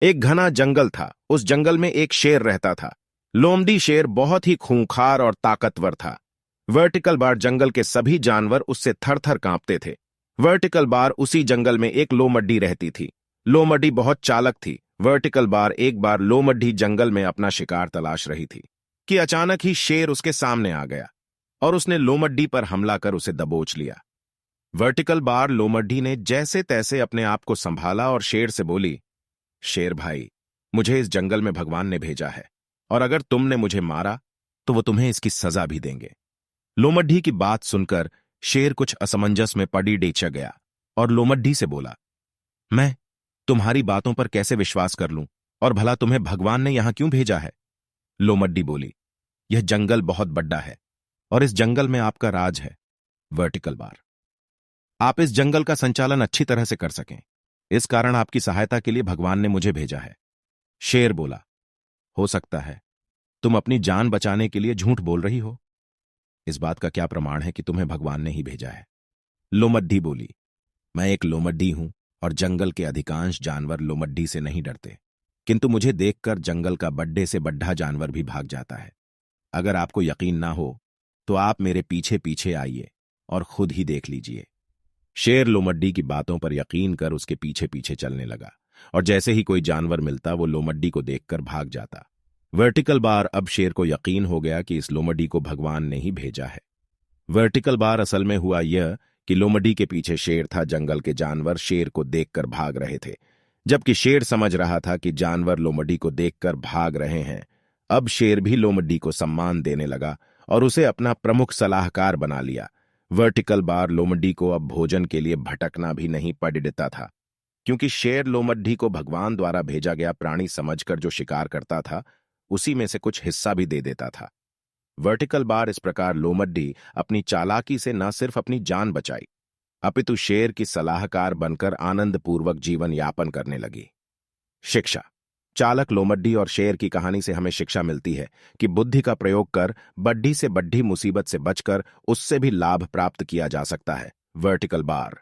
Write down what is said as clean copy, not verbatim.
एक घना जंगल था। उस जंगल में एक शेर रहता था। लोमड़ी शेर बहुत ही खूंखार और ताकतवर था। वर्टिकल बार जंगल के सभी जानवर उससे थर थर कांपते थे। वर्टिकल बार उसी जंगल में एक लोमड्डी रहती थी। लोमड्डी बहुत चालक थी। वर्टिकल बार एक बार लोमड्डी जंगल में अपना शिकार तलाश रही थी कि अचानक ही शेर उसके सामने आ गया और उसने लोमड्डी पर हमला कर उसे दबोच लिया। वर्टिकल बार लोमड्डी ने जैसे तैसे अपने आप को संभाला और शेर से बोली, शेर भाई, मुझे इस जंगल में भगवान ने भेजा है और अगर तुमने मुझे मारा तो वो तुम्हें इसकी सजा भी देंगे। लोमड्डी की बात सुनकर शेर कुछ असमंजस में पड़ी डेचा गया और लोमड्डी से बोला, मैं तुम्हारी बातों पर कैसे विश्वास कर लूं और भला तुम्हें भगवान ने यहां क्यों भेजा है? लोमड्डी बोली, यह जंगल बहुत बड़ा है और इस जंगल में आपका राज है। वर्टिकल बार, आप इस जंगल का संचालन अच्छी तरह से कर सकें, इस कारण आपकी सहायता के लिए भगवान ने मुझे भेजा है। शेर बोला, हो सकता है तुम अपनी जान बचाने के लिए झूठ बोल रही हो। इस बात का क्या प्रमाण है कि तुम्हें भगवान ने ही भेजा है? लोमड्डी बोली, मैं एक लोमड्डी हूं और जंगल के अधिकांश जानवर लोमड्डी से नहीं डरते, किंतु मुझे देखकर जंगल का बड्डे से बड्ढा जानवर भी भाग जाता है। अगर आपको यकीन ना हो तो आप मेरे पीछे पीछे आइए और खुद ही देख लीजिए। शेर लोमड्डी की बातों पर यकीन कर उसके पीछे पीछे चलने लगा और जैसे ही कोई जानवर मिलता वो लोमड्डी को देखकर भाग जाता। वर्टिकल बार अब शेर को यकीन हो गया कि इस लोमड्डी को भगवान ने ही भेजा है। वर्टिकल बार असल में हुआ यह कि लोमड्डी के पीछे शेर था। जंगल के जानवर शेर को देखकर भाग रहे थे, जबकि शेर समझ रहा था कि जानवर लोमड्डी को देखकर भाग रहे हैं। अब शेर भी लोमड्डी को सम्मान देने लगा और उसे अपना प्रमुख सलाहकार बना लिया। वर्टिकल बार लोमड्डी को अब भोजन के लिए भटकना भी नहीं पड़ता था, क्योंकि शेर लोमड्डी को भगवान द्वारा भेजा गया प्राणी समझकर जो शिकार करता था उसी में से कुछ हिस्सा भी दे देता था। वर्टिकल बार इस प्रकार लोमड्डी अपनी चालाकी से न सिर्फ अपनी जान बचाई, अपितु शेर की सलाहकार बनकर आनंदपूर्वक जीवन यापन करने लगी। शिक्षा। चालक लोमड्डी और शेर की कहानी से हमें शिक्षा मिलती है कि बुद्धि का प्रयोग कर बड्ढी से बड्ढी मुसीबत से बचकर उससे भी लाभ प्राप्त किया जा सकता है। Vertical bar.